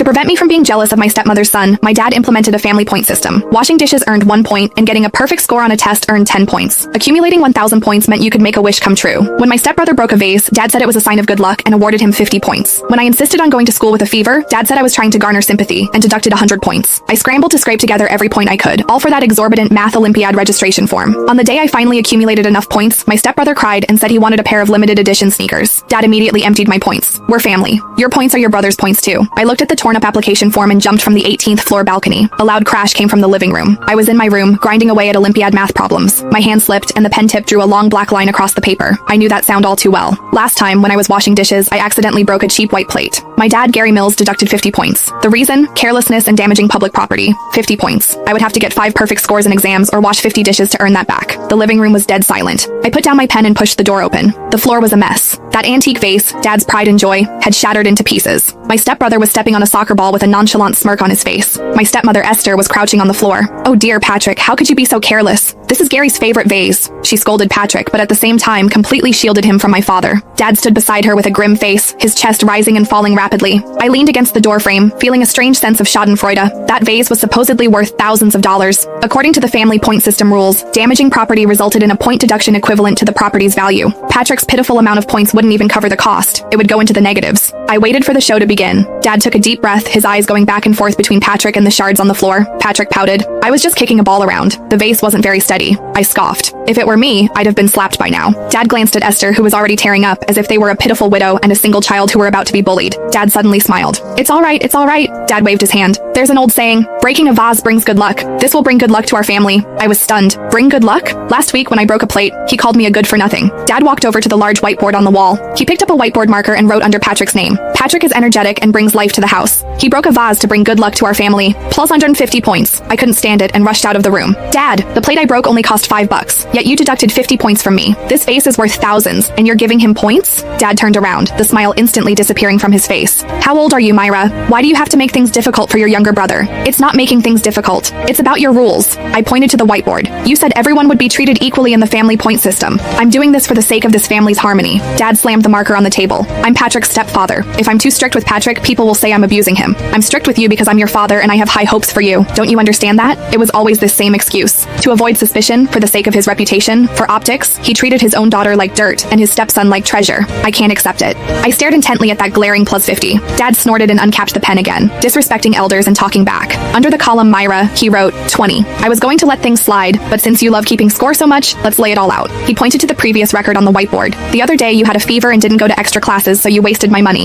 To prevent me from being jealous of my stepmother's son, my dad implemented a family point system. Washing dishes earned 1 point, and getting a perfect score on a test earned 10 points. Accumulating 1,000 points meant you could make a wish come true. When my stepbrother broke a vase, Dad said it was a sign of good luck and awarded him 50 points. When I insisted on going to school with a fever, Dad said I was trying to garner sympathy and deducted 100 points. I scrambled to scrape together every point I could, all for that exorbitant math Olympiad registration form. On the day I finally accumulated enough points, my stepbrother cried and said he wanted a pair of limited edition sneakers. Dad immediately emptied my points. We're family. Your points are your brother's points too. I looked at the torn up application form and jumped from the 18th floor balcony. A loud crash came from the living room. I was in my room, grinding away at Olympiad math problems. My hand slipped and the pen tip drew a long black line across the paper. I knew that sound all too well. Last time, when I was washing dishes, I accidentally broke a cheap white plate. My dad, Gary Mills, deducted 50 points. The reason? Carelessness and damaging public property. 50 points. I would have to get 5 perfect scores in exams or wash 50 dishes to earn that back. The living room was dead silent. I put down my pen and pushed the door open. The floor was a mess. That antique vase, Dad's pride and joy, had shattered into pieces. My stepbrother was stepping on a soccer ball with a nonchalant smirk on his face. My stepmother, Esther, was crouching on the floor. Oh dear, Patrick, how could you be so careless? This is Gary's favorite vase. She scolded Patrick, but at the same time completely shielded him from my father. Dad stood beside her with a grim face, his chest rising and falling rapidly. I leaned against the doorframe, feeling a strange sense of schadenfreude. That vase was supposedly worth thousands of dollars. According to the family point system rules, damaging property resulted in a point deduction equivalent to the property's value. Patrick's pitiful amount of points wouldn't even cover the cost. It would go into the negatives. I waited for the show to begin. Dad took a deep breath, his eyes going back and forth between Patrick and the shards on the floor. Patrick pouted. I was just kicking a ball around. The vase wasn't very steady. I scoffed. If it were me, I'd have been slapped by now. Dad glanced at Esther, who was already tearing up, as if they were a pitiful widow and a single child who were about to be bullied. Dad suddenly smiled. It's all right, it's all right. Dad waved his hand. There's an old saying, breaking a vase brings good luck. This will bring good luck to our family. I was stunned. Bring good luck? Last week when I broke a plate, he called me a good for nothing. Dad walked over to the large whiteboard on the wall. He picked up a whiteboard marker and wrote under Patrick's name. Patrick is energetic and brings life to the house. He broke a vase to bring good luck to our family. Plus 150 points. I couldn't stand it and rushed out of the room. Dad, the plate I broke only cost $5, yet you deducted 50 points from me. This vase is worth thousands, and you're giving him points? Dad turned around, the smile instantly disappearing from his face. How old are you, Myra? Why do you have to make things difficult for your younger brother? It's not making things difficult. It's about your rules. I pointed to the whiteboard. You said everyone would be treated equally in the family point system. I'm doing this for the sake of this family's harmony. Dad slammed the marker on the table. I'm Patrick's stepfather. If I'm too strict with Patrick, people will say I'm abusing him. I'm strict with you because I'm your father and I have high hopes for you. Don't you understand that? It was always this same excuse. To avoid suspicion, for the sake of his reputation, for optics, he treated his own daughter like dirt and his stepson like treasure. I can't accept it. I stared intently at that glaring plus 50. Dad snorted and uncapped the pen again, disrespecting elders and talking back. Under the column Myra, he wrote 20. I was going to let things slide, but since you love keeping score so much, let's lay it all out. He pointed to the previous record on the whiteboard. The other day you had a fever and didn't go to extra classes, so you wasted my money.